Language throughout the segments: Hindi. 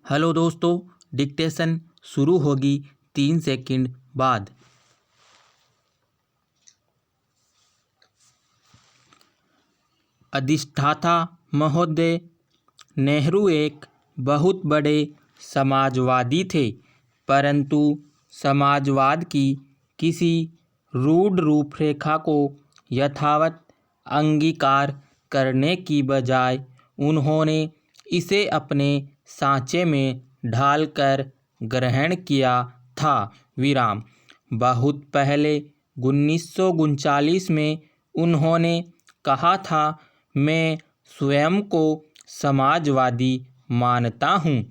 हेलो दोस्तों, डिक्टेशन शुरू होगी 3 सेकंड बाद। अधिष्ठाता महोदय, नेहरू एक बहुत बड़े समाजवादी थे, परंतु समाजवाद की किसी रूढ़ रूपरेखा को यथावत अंगीकार करने की बजाय उन्होंने इसे अपने सांचे में ढालकर ग्रहण किया था। बहुत पहले 1939 में उन्होंने कहा था, मैं स्वयं को समाजवादी मानता हूँ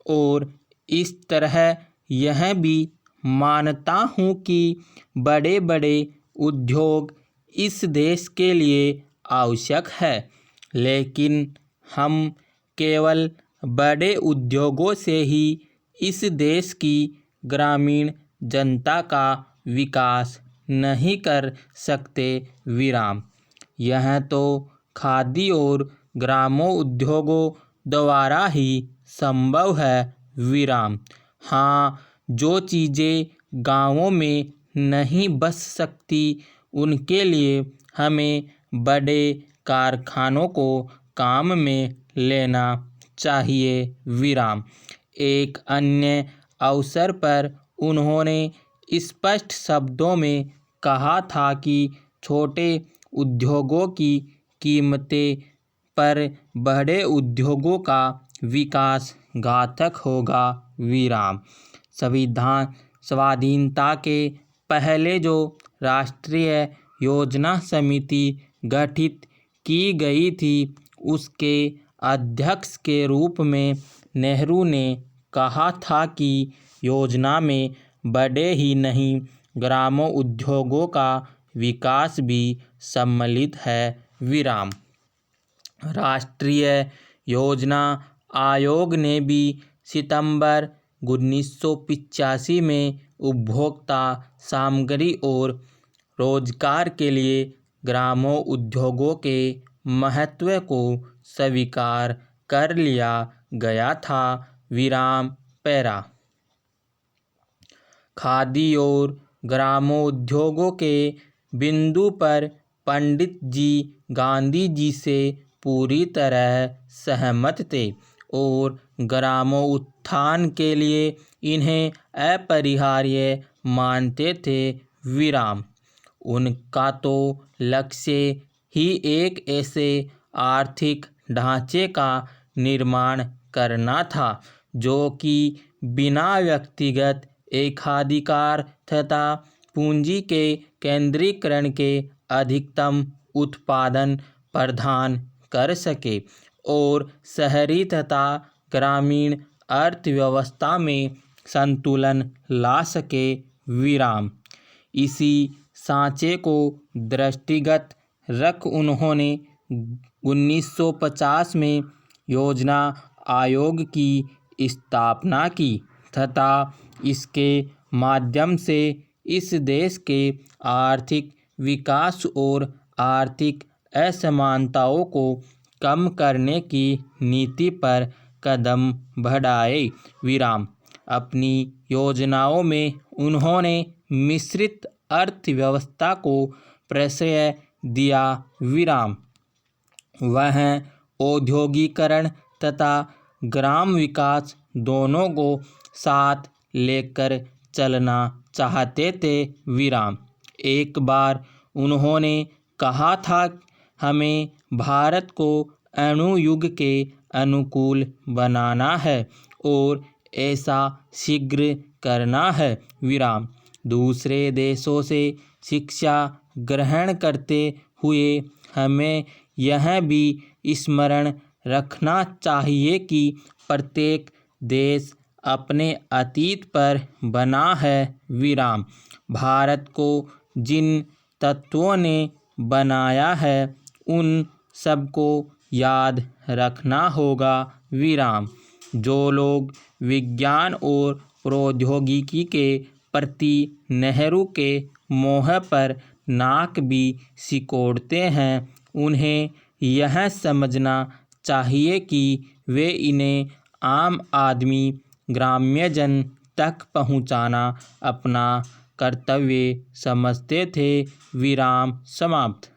और इस तरह यह भी मानता हूँ कि बड़े बड़े उद्योग इस देश के लिए आवश्यक है, लेकिन हम केवल बड़े उद्योगों से ही इस देश की ग्रामीण जनता का विकास नहीं कर सकते। यह तो खादी और ग्रामोद्योगों द्वारा ही संभव है। हाँ, जो चीज़ें गांवों में नहीं बस सकती उनके लिए हमें बड़े कारखानों को काम में लेना चाहिए। एक अन्य अवसर पर उन्होंने स्पष्ट शब्दों में कहा था कि छोटे उद्योगों की कीमतें पर बड़े उद्योगों का विकास घातक होगा। संविधान स्वाधीनता के पहले जो राष्ट्रीय योजना समिति गठित की गई थी, उसके अध्यक्ष के रूप में नेहरू ने कहा था कि योजना में बड़े ही नहीं, ग्रामों उद्योगों का विकास भी सम्मिलित है। राष्ट्रीय योजना आयोग ने भी सितंबर 1985 में उपभोक्ता सामग्री और रोजगार के लिए ग्रामों उद्योगों के महत्व को स्वीकार कर लिया गया था। खादी और ग्रामोद्योगों के बिंदु पर पंडित जी गांधी जी से पूरी तरह सहमत थे और ग्रामोत्थान के लिए इन्हें अपरिहार्य मानते थे। उनका तो लक्ष्य ही एक ऐसे आर्थिक ढांचे का निर्माण करना था जो कि बिना व्यक्तिगत एकाधिकार तथा पूंजी के केंद्रीकरण के अधिकतम उत्पादन प्रदान कर सके और शहरी तथा ग्रामीण अर्थव्यवस्था में संतुलन ला सके। इसी सांचे को दृष्टिगत रख उन्होंने 1950 में योजना आयोग की स्थापना की तथा इसके माध्यम से इस देश के आर्थिक विकास और आर्थिक असमानताओं को कम करने की नीति पर कदम बढ़ाए। अपनी योजनाओं में उन्होंने मिश्रित अर्थव्यवस्था को प्रश्रय दिया। वह औद्योगिकरण तथा ग्राम विकास दोनों को साथ लेकर चलना चाहते थे। एक बार उन्होंने कहा था, हमें भारत को अणुयुग के अनुकूल बनाना है और ऐसा शीघ्र करना है। दूसरे देशों से शिक्षा ग्रहण करते हुए हमें यह भी स्मरण रखना चाहिए कि प्रत्येक देश अपने अतीत पर बना है। भारत को जिन तत्वों ने बनाया है उन सबको याद रखना होगा। जो लोग विज्ञान और प्रौद्योगिकी के प्रति नेहरू के मोह पर नाक भी सिकोड़ते हैं, उन्हें यह समझना चाहिए कि वे इन्हें आम आदमी ग्राम्यजन तक पहुंचाना अपना कर्तव्य समझते थे। विराम समाप्त।